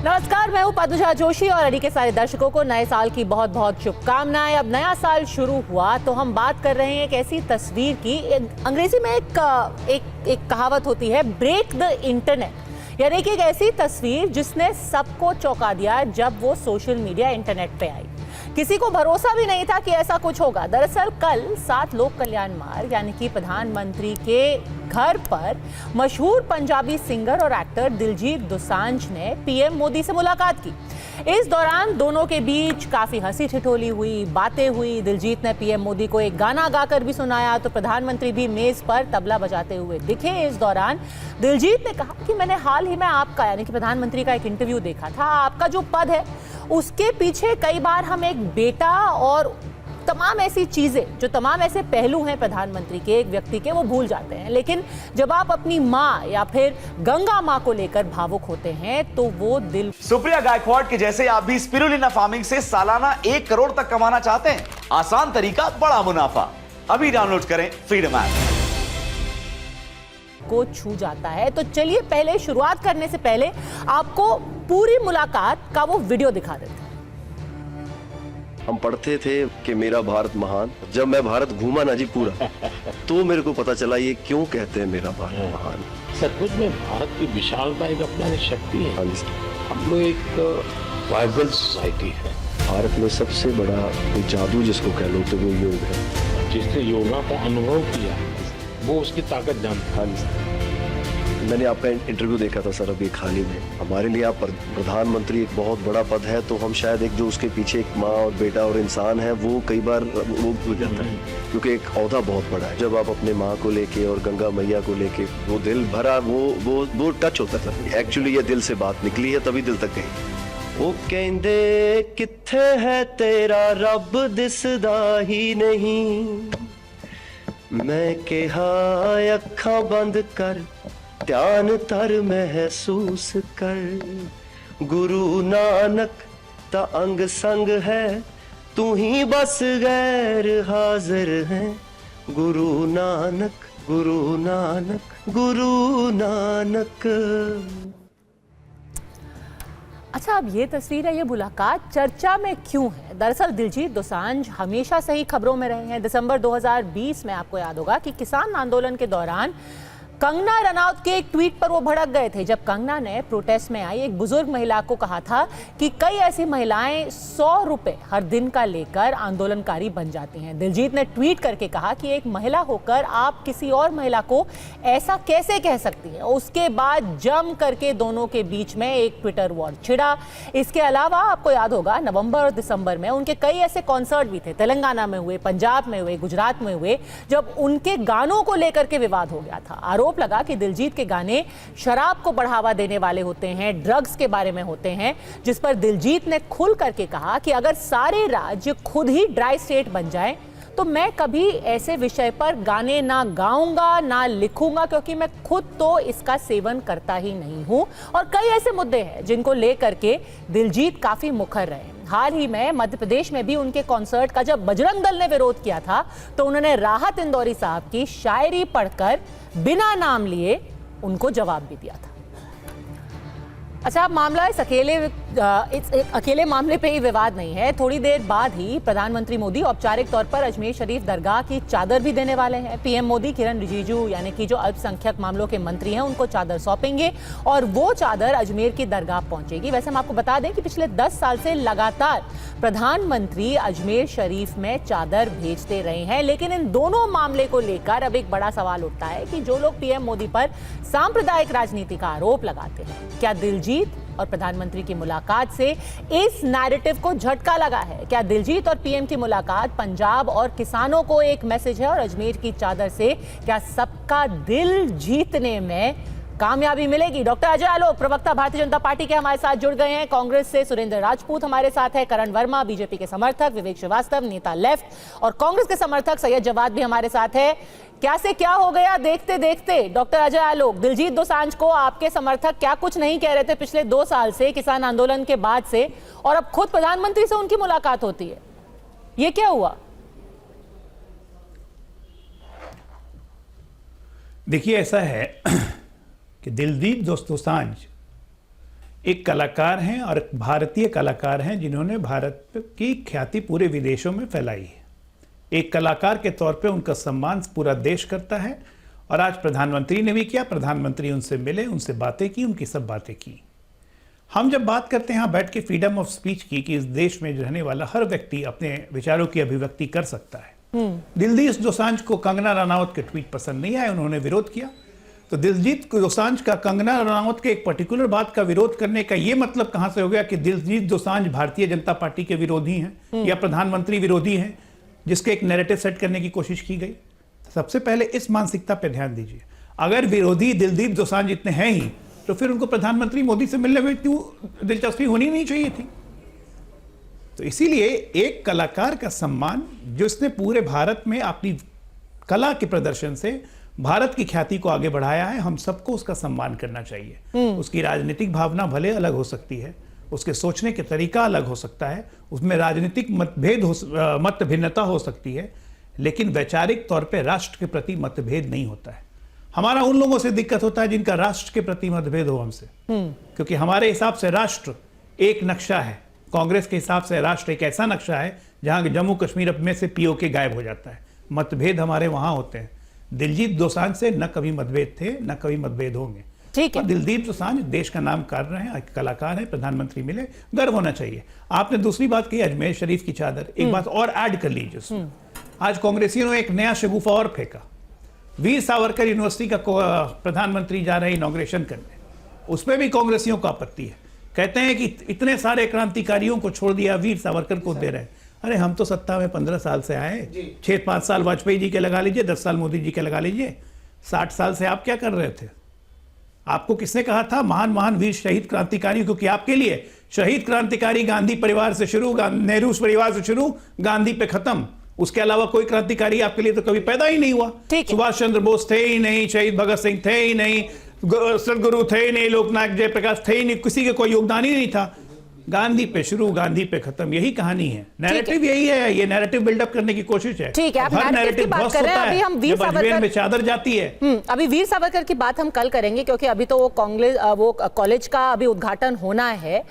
नमस्कार, मैं हूं पद्मजा जोशी और अड़ी के सारे दर्शकों को नए साल की बहुत बहुत शुभकामनाएं। अब नया साल शुरू हुआ तो हम बात कर रहे हैं एक ऐसी तस्वीर की। अंग्रेजी में एक कहावत होती है, ब्रेक द इंटरनेट, यानी कि एक ऐसी तस्वीर जिसने सबको चौंका दिया जब वो सोशल मीडिया इंटरनेट पे आई। किसी को भरोसा भी नहीं था कि ऐसा कुछ होगा। दरअसल कल 7 लोक कल्याण मार्ग यानी कि प्रधानमंत्री के घर पर मशहूर पंजाबी सिंगर और एक्टर दिलजीत दोसांझ ने पीएम मोदी से मुलाकात की। इस दौरान दोनों के बीच काफी हंसी ठिठोली हुई, बातें हुई। दिलजीत ने पीएम मोदी को एक गाना गाकर भी सुनाया तो प्रधानमंत्री भी मेज पर तबला बजाते हुए दिखे। इस दौरान दिलजीत ने कहा कि मैंने हाल ही में आपका यानी कि प्रधानमंत्री का एक इंटरव्यू देखा था। आपका जो पद है उसके पीछे कई बार हम एक बेटा और तमाम ऐसी चीजें, जो तमाम ऐसे पहलू हैं प्रधानमंत्री के, एक व्यक्ति के, वो भूल जाते हैं। लेकिन जब आप अपनी माँ या फिर गंगा माँ को लेकर भावुक होते हैं तो वो दिल। सुप्रिया गायकवाड़ के जैसे आप भी स्पिरुलिना फार्मिंग से सालाना 1 करोड़ तक कमाना चाहते हैं? आसान तरीका, बड़ा मुनाफा। अभी डाउनलोड करें फ्रीडम ऐप को छू जाता है। तो चलिए पहले शुरुआत करने से पहले आपको पूरी मुलाकात का वो वीडियो दिखा देते हैं। हम पढ़ते थे कि मेरा भारत महान। जब मैं भारत घूमा ना जी पूरा, तो मेरे को पता चला ये क्यों कहते हैं मेरा भारत महान। सचमुच में भारत की विशालता एक अपना शक्ति है। हाँ जी, हम लोग एक वाइब्रेंट सोसाइटी है। भारत में सबसे बड़ा जादू जिसको कह लो तो वो योग है। जिसने योगा को अनुभव किया वो उसकी ताकत जानता है। मैंने आपका इंटरव्यू देखा था सर अभी हाल ही में। हमारे लिए आप प्रधानमंत्री एक बहुत बड़ा पद है, तो हम शायद एक जो उसके पीछे एक माँ और बेटा और इंसान है वो कई बार वो भूल जाता है, क्योंकि एक ओहदा बहुत बड़ा है। जब आप अपने माँ को लेके और गंगा मैया को लेके वो दिल भरा, वो टच होता था। एक्चुअली ये दिल से बात निकली है तभी दिल तक गई। वो कहंदे कित्थे है तेरा रब दिसदा ही नहीं, मैं कहा अखां बंद कर ध्यान तर महसूस कर, गुरु नानक ता अंग संग है, तू ही बस गैर हाजिर है, गुरु नानक गुरु नानक गुरु नानक। अच्छा, अब ये तस्वीर है, ये मुलाकात चर्चा में क्यों है? दरअसल दिलजीत दोसांझ हमेशा से ही खबरों में रहे हैं। दिसंबर 2020 में आपको याद होगा कि किसान आंदोलन के दौरान कंगना रनौत के एक ट्वीट पर वो भड़क गए थे, जब कंगना ने प्रोटेस्ट में आई एक बुजुर्ग महिला को कहा था कि कई ऐसी महिलाएं 100 रुपए हर दिन का लेकर आंदोलनकारी बन जाती हैं। दिलजीत ने ट्वीट करके कहा कि एक महिला होकर आप किसी और महिला को ऐसा कैसे कह सकती हैं। उसके बाद जम करके दोनों के बीच में एक ट्विटर वॉर छिड़ा। इसके अलावा आपको याद होगा नवंबर और दिसंबर में उनके कई ऐसे कॉन्सर्ट भी थे, तेलंगाना में हुए, पंजाब में हुए, गुजरात में हुए, जब उनके गानों को लेकर के विवाद हो गया था। आरोप लगा कि दिलजीत के गाने शराब को बढ़ावा देने वाले होते हैं, ड्रग्स के बारे में होते हैं, जिस पर दिलजीत ने खुल करके कहा कि अगर सारे राज्य खुद ही ड्राई स्टेट बन जाएं तो मैं कभी ऐसे विषय पर गाने ना गाऊंगा ना लिखूंगा, क्योंकि मैं खुद तो इसका सेवन करता ही नहीं हूं। और कई ऐसे मुद्दे हैं जिनको लेकर के दिलजीत काफी मुखर रहे। हाल ही में मध्य प्रदेश में भी उनके कॉन्सर्ट का जब बजरंग दल ने विरोध किया था तो उन्होंने राहत इंदौरी साहब की शायरी पढ़कर बिना नाम लिए उनको जवाब भी दिया था। अच्छा, अब मामला इस अकेले मामले पे ही विवाद नहीं है। थोड़ी देर बाद ही प्रधानमंत्री मोदी औपचारिक तौर पर अजमेर शरीफ दरगाह की चादर भी देने वाले हैं। पीएम मोदी किरण रिजिजू यानी कि जो अल्पसंख्यक मामलों के मंत्री हैं उनको चादर सौंपेंगे और वो चादर अजमेर की दरगाह पहुंचेगी। वैसे हम आपको बता दें कि पिछले 10 साल से लगातार प्रधानमंत्री अजमेर शरीफ में चादर भेजते रहे हैं, लेकिन इन दोनों मामले को लेकर अब एक बड़ा सवाल उठता है कि जो लोग पीएम मोदी पर सांप्रदायिक राजनीति का आरोप लगाते हैं, क्या दिलजीत और प्रधानमंत्री की मुलाकात से इस नैरेटिव को झटका लगा है? क्या दिलजीत और पीएम की मुलाकात पंजाब और किसानों को एक मैसेज है और अजमेर की चादर से क्या सबका दिल जीतने में कामयाबी मिलेगी? डॉक्टर अजय आलोक, प्रवक्ता भारतीय जनता पार्टी के, हमारे साथ जुड़ गए हैं। कांग्रेस से सुरेंद्र राजपूत हमारे साथ है, करण वर्मा बीजेपी के समर्थक, विवेक श्रीवास्तव नेता लेफ्ट, और कांग्रेस के समर्थक सैयद जवाद भी हमारे साथ है। क्या से क्या हो गया देखते देखते? डॉक्टर अजय आलोक, दिलजीत दोसांझ को आपके समर्थक क्या कुछ नहीं कह रहे थे पिछले 2 साल से, किसान आंदोलन के बाद से, और अब खुद प्रधानमंत्री से उनकी मुलाकात होती है, ये क्या हुआ? देखिए, ऐसा है कि दिलजीत दोसांझ एक कलाकार हैं और एक भारतीय कलाकार हैं जिन्होंने भारत की ख्याति पूरे विदेशों में फैलाई है। एक कलाकार के तौर पे उनका सम्मान पूरा देश करता है और आज प्रधानमंत्री ने भी किया। प्रधानमंत्री उनसे मिले, उनसे बातें की, उनकी सब बातें की। हम जब बात करते हैं यहाँ बैठ के फ्रीडम ऑफ स्पीच की कि इस देश में रहने वाला हर व्यक्ति अपने विचारों की अभिव्यक्ति कर सकता है। दिलजीत दोसांझ को कंगना रनावत के ट्वीट पसंद नहीं आए, उन्होंने विरोध किया। तो दिलजीत दोसांझ का कंगना रनावत के एक पर्टिकुलर बात का विरोध करने का ये मतलब कहां से हो गया कि दिलजीत दोसांझ भारतीय जनता पार्टी के विरोधी हैं या प्रधानमंत्री विरोधी हैं, जिसके एक नैरेटिव सेट करने की कोशिश की गई। सबसे पहले इस मानसिकता पर ध्यान दीजिए। अगर विरोधी दिलजीत दोसांझ इतने हैं ही तो फिर उनको प्रधानमंत्री मोदी से मिलने में क्यों दिलचस्पी होनी नहीं चाहिए थी। तो इसीलिए एक कलाकार का सम्मान जिसने पूरे भारत में अपनी कला के प्रदर्शन से भारत की ख्याति को आगे बढ़ाया है, हम सबको उसका सम्मान करना चाहिए। उसकी राजनीतिक भावना भले अलग हो सकती है, उसके सोचने के तरीका अलग हो सकता है, उसमें राजनीतिक मत भिन्नता हो सकती है, लेकिन वैचारिक तौर पे राष्ट्र के प्रति मतभेद नहीं होता है। हमारा उन लोगों से दिक्कत होता है जिनका राष्ट्र के प्रति मतभेद हो हमसे, क्योंकि हमारे हिसाब से राष्ट्र एक नक्शा है, कांग्रेस के हिसाब से राष्ट्र एक ऐसा नक्शा है जहां जम्मू कश्मीर में से पीओके गायब हो जाता है। मतभेद हमारे वहां होते हैं। दिलजीत दोसांझ से न कभी मतभेद थे, न कभी मतभेद होंगे। ठीक है। और दिलजीत दोसांझ देश का नाम कर रहे हैं, कलाकार हैं, प्रधानमंत्री मिले, गर्व होना चाहिए। आपने दूसरी बात की अजमेर शरीफ की चादर, एक बात और ऐड कर लीजिए उसमें। आज कांग्रेसियों ने एक नया शगुफा और फेंका। वीर सावरकर यूनिवर्सिटी का प्रधानमंत्री जा रहे इनॉग्रेशन करने, उसमें भी कांग्रेसियों को आपत्ति है। कहते हैं कि इतने सारे क्रांतिकारियों को छोड़ दिया, वीर सावरकर को दे रहे हैं। अरे हम तो सत्ता में 15 साल से आए, 6-5 साल वाजपेयी जी के लगा लीजिए, 10 साल मोदी जी के लगा लीजिए, 60 साल से आप क्या कर रहे थे? आपको किसने कहा था महान महान वीर शहीद क्रांतिकारी? क्योंकि आपके लिए शहीद क्रांतिकारी गांधी परिवार से शुरू, नेहरू परिवार से शुरू, गांधी पे खत्म। उसके अलावा कोई क्रांतिकारी आपके लिए तो कभी पैदा ही नहीं हुआ। सुभाष चंद्र बोस थे ही नहीं, शहीद भगत सिंह थे ही नहीं, सदगुरु थे ही नहीं, लोकनायक जयप्रकाश थे ही नहीं, किसी के कोई योगदान ही नहीं था। गांधी पे शुरू, गांधी पे खत्म, यही कहानी है। नैरेटिव यही है, ये नैरेटिव बिल्डअप करने की कोशिश है। ठीक है, आप नैरेटिव की बात कर रहे हैं। अभी हम वीर सावरकर में चादर जाती है। अभी वीर सावरकर की बात हम कल करेंगे, क्योंकि अभी तो वो कॉलेज का अभी उद्घाटन होना है।